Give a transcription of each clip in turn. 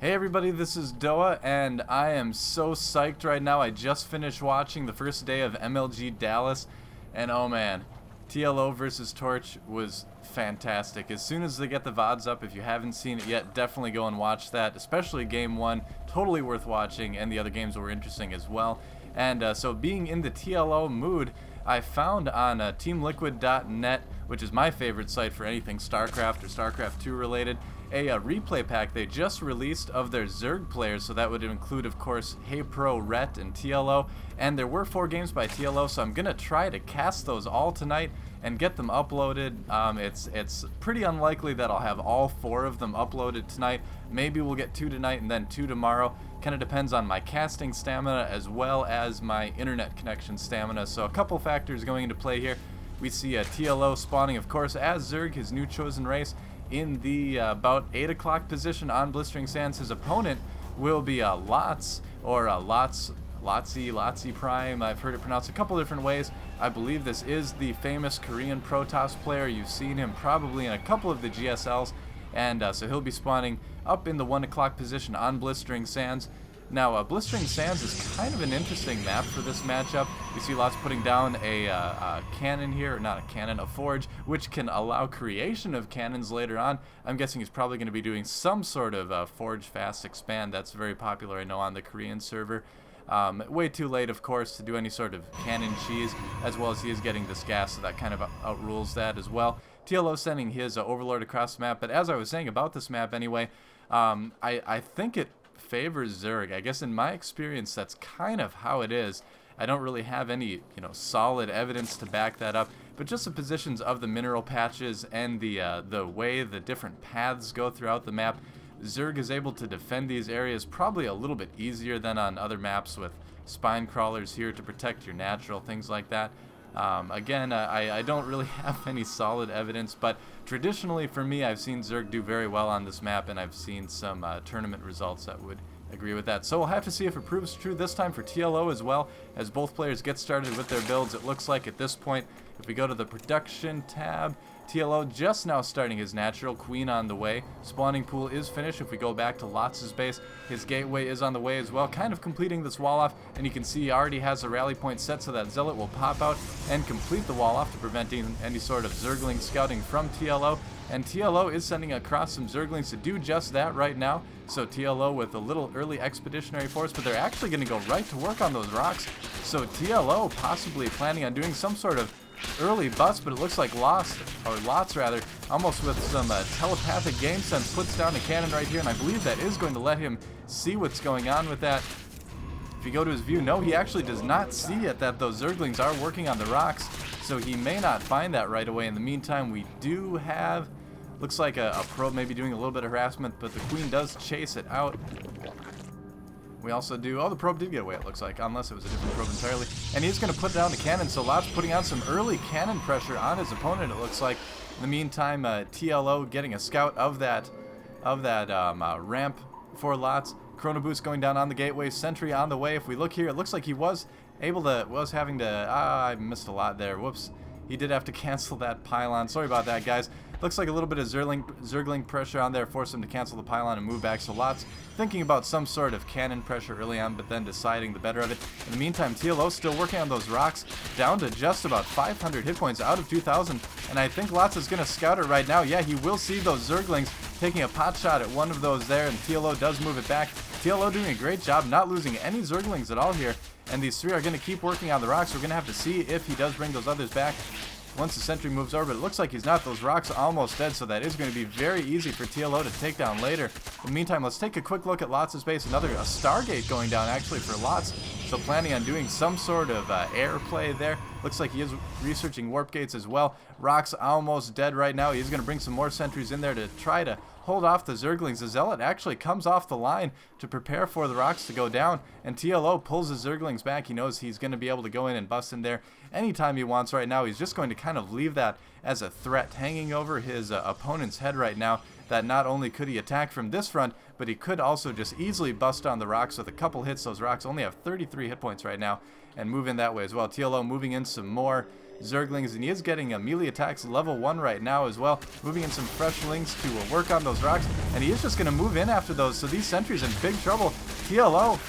Hey everybody, this is Doa, and I am so psyched right now. I just finished watching the first day of MLG Dallas, and oh man, TLO versus Torch was fantastic. As soon as they get the VODs up, if you haven't seen it yet, definitely go and watch that, especially Game 1, totally worth watching, and the other games were interesting as well. And so being in the TLO mood, I found on teamliquid.net, which is my favorite site for anything StarCraft or StarCraft 2 related, a replay pack they just released of their Zerg players, so that would include, of course, Hey Pro, Ret, and TLO, and there were 4 games by TLO, so I'm going to try to cast those all tonight and get them uploaded. It's pretty unlikely that I'll have all 4 of them uploaded tonight. Maybe we'll get 2 tonight and then 2 tomorrow. Kind of depends on my casting stamina as well as my internet connection stamina, so a couple factors going into play here. We see TLO spawning, of course, as Zerg, his new chosen race, in the about 8 o'clock position on Blistering Sands. His opponent will be Lotze, or Lotze Prime. I've heard it pronounced a couple different ways. I believe this is the famous Korean Protoss player. You've seen him probably in a couple of the GSLs, and so he'll be spawning up in the 1 o'clock position on Blistering Sands. Now, Blistering Sands is kind of an interesting map for this matchup. You see Lotze putting down a cannon here, or not a cannon, a forge, which can allow creation of cannons later on. I'm guessing he's probably going to be doing some sort of forge fast expand. That's very popular, I know, on the Korean server. Way too late, of course, to do any sort of cannon cheese, as well as he is getting this gas, so that kind of outrules that as well. TLO sending his Overlord across the map, but as I was saying about this map anyway, I think it favors Zerg. I guess in my experience that's kind of how it is. I don't really have any, solid evidence to back that up, but just the positions of the mineral patches and the way the different paths go throughout the map, Zerg is able to defend these areas probably a little bit easier than on other maps with spine crawlers here to protect your natural, things like that. Again, I don't really have any solid evidence, but traditionally for me, I've seen Zerg do very well on this map, and I've seen some tournament results that would agree with that. So we'll have to see if it proves true this time for TLO as well, as both players get started with their builds. It looks like at this point, if we go to the production tab, TLO just now starting his natural, Queen on the way. Spawning pool is finished. If we go back to Lotze's base, his gateway is on the way as well, kind of completing this wall off, and you can see he already has a rally point set so that Zealot will pop out and complete the wall off to prevent any sort of Zergling scouting from TLO. And TLO is sending across some Zerglings to do just that right now. So TLO with a little early expeditionary force, but they're actually going to go right to work on those rocks. So TLO possibly planning on doing some sort of early bust, but it looks like Lotze rather, almost with some telepathic game sense, puts down a cannon right here, and I believe that is going to let him see what's going on with that. If you go to his view, no, he actually does not see it that those Zerglings are working on the rocks, so he may not find that right away. In the meantime, we do have, looks like a probe maybe doing a little bit of harassment, but the Queen does chase it out. We also do, oh, the probe did get away, it looks like, unless it was a different probe entirely. And he's going to put down the cannon, so Lotze putting on some early cannon pressure on his opponent, it looks like. In the meantime, TLO getting a scout of that ramp for Lotze. Chrono Boost going down on the gateway, sentry on the way. If we look here, it looks like he was having to, I missed a lot there, whoops. He did have to cancel that pylon. Sorry about that, guys. Looks like a little bit of Zergling pressure on there forced him to cancel the pylon and move back. So Lotze thinking about some sort of cannon pressure early on, but then deciding the better of it. In the meantime, TLO still working on those rocks, down to just about 500 hit points out of 2,000. And I think Lotze is going to scout it right now. Yeah, he will see those Zerglings taking a pot shot at one of those there, and TLO does move it back. TLO doing a great job, not losing any Zerglings at all here. And these 3 are going to keep working on the rocks. We're going to have to see if he does bring those others back once the sentry moves over, but it looks like he's not. Those rocks are almost dead, so that is going to be very easy for TLO to take down later. In the meantime, let's take a quick look at Lotze's base. A Stargate going down actually for Lotze, so planning on doing some sort of air play there. Looks like he is researching warp gates as well. Rocks almost dead right now. He's going to bring some more sentries in there to try to hold off the Zerglings. The Zealot actually comes off the line to prepare for the rocks to go down, and TLO pulls the Zerglings back. He knows he's going to be able to go in and bust in there anytime he wants right now. He's just going to kind of leave that as a threat hanging over his opponent's head right now, that not only could he attack from this front, but he could also just easily bust on the rocks with a couple hits. Those rocks only have 33 hit points right now, and move in that way as well. TLO moving in some more Zerglings, and he is getting melee attacks level 1 right now as well. Moving in some fresh links to work on those rocks, and he is just going to move in after those. So these sentries in big trouble. TLO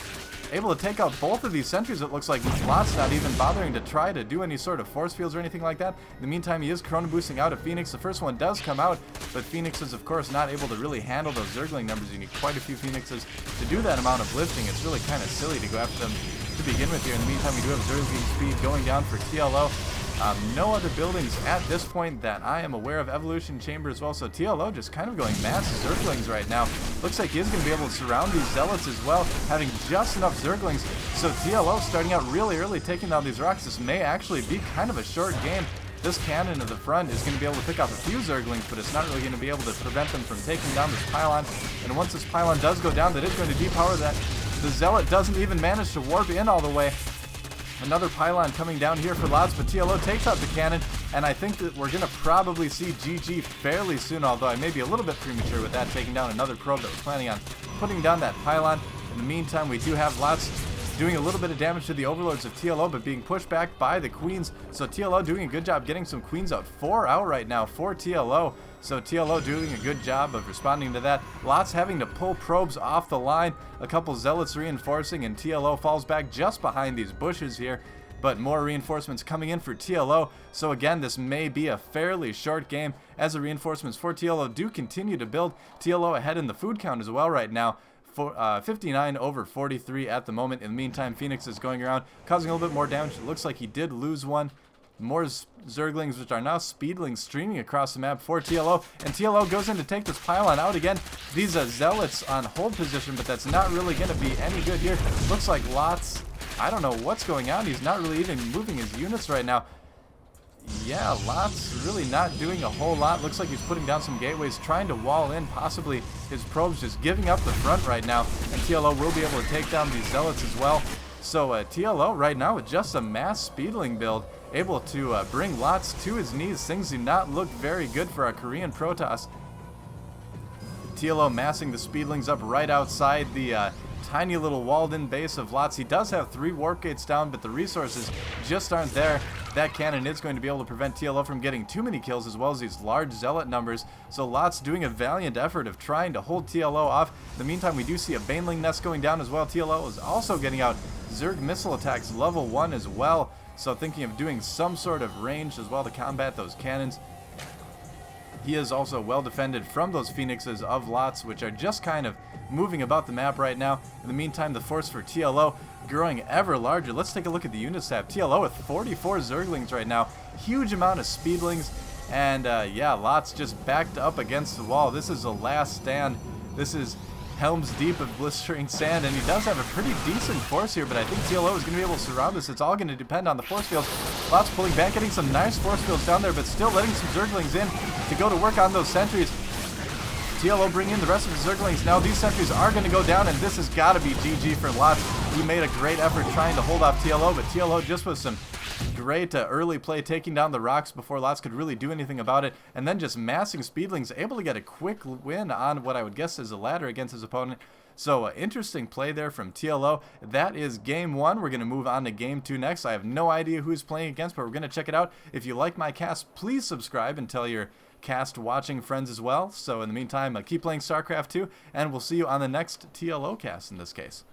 able to take out both of these sentries, it looks like. Lotze not even bothering to try to do any sort of force fields or anything like that. In the meantime, he is Chrono boosting out a Phoenix. The first one does come out, but Phoenix is, of course, not able to really handle those Zergling numbers. You need quite a few Phoenixes to do that amount of lifting. It's really kind of silly to go after them to begin with here. In the meantime, we do have Zergling speed going down for TLO. No other buildings at this point that I am aware of. Evolution Chamber as well, so TLO just kind of going mass Zerglings right now. Looks like he is going to be able to surround these Zealots as well, having just enough Zerglings. So TLO starting out really early, taking down these rocks. This may actually be kind of a short game. This cannon at the front is going to be able to pick off a few Zerglings, but it's not really going to be able to prevent them from taking down this pylon. And once this pylon does go down, that is going to depower that. The Zealot doesn't even manage to warp in all the way. Another pylon coming down here for Lotze, but TLO takes out the cannon, and I think that we're going to probably see GG fairly soon, although I may be a little bit premature with that, taking down another probe that was planning on putting down that pylon. In the meantime, we do have Lotze doing a little bit of damage to the overlords of TLO, but being pushed back by the queens. So TLO doing a good job getting some queens out. 4 out right now for TLO. So TLO doing a good job of responding to that. Lotze having to pull probes off the line. A couple Zealots reinforcing, and TLO falls back just behind these bushes here. But more reinforcements coming in for TLO. So again, this may be a fairly short game as the reinforcements for TLO do continue to build. TLO ahead in the food count as well right now. 59 over 43 at the moment. In the meantime, Phoenix is going around, causing a little bit more damage. It looks like he did lose one. More Zerglings, which are now Speedlings, streaming across the map for TLO. And TLO goes in to take this pylon out again. These Zealots on hold position, but that's not really going to be any good here. Looks like Lotze, I don't know what's going on. He's not really even moving his units right now. Yeah, Lotze really not doing a whole lot. Looks like he's putting down some gateways, trying to wall in, possibly his probes just giving up the front right now. And TLO will be able to take down these Zealots as well. So TLO right now with just a mass Speedling build, able to bring Lotze to his knees. Things do not look very good for our Korean Protoss. TLO massing the Speedlings up right outside the tiny little walled-in base of Lotze. He does have 3 warp gates down, but the resources just aren't there. That cannon is going to be able to prevent TLO from getting too many kills, as well as these large Zealot numbers. So Lotze doing a valiant effort of trying to hold TLO off. In the meantime, we do see a Baneling nest going down as well. TLO is also getting out Zerg missile attacks level 1 as well. So thinking of doing some sort of range as well to combat those cannons. He is also well defended from those Phoenixes of Lotze, which are just kind of moving about the map right now. In the meantime, the force for TLO growing ever larger. Let's take a look at the unit stat. TLO with 44 Zerglings right now. Huge amount of Speedlings. And yeah, Lotze just backed up against the wall. This is a last stand. This is helms deep of blistering sand, and he does have a pretty decent force here, but I think TLO is going to be able to surround this. It's all going to depend on the force fields. Lotze pulling back, getting some nice force fields down there, but still letting some Zerglings in to go to work on those sentries. TLO bring in the rest of the Zerglings. Now these sentries are going to go down, and this has got to be GG for Lotze. He made a great effort trying to hold off TLO, but TLO just with some great early play, taking down the rocks before Lotze could really do anything about it, and then just massing Speedlings, able to get a quick win on what I would guess is a ladder against his opponent. So interesting play there from TLO. That is game 1. We're going to move on to game 2 next. I have no idea who's playing against, but we're going to check it out. If you like my cast, please subscribe and tell your cast watching friends as well. So in the meantime, keep playing StarCraft 2, and we'll see you on the next TLO cast in this case.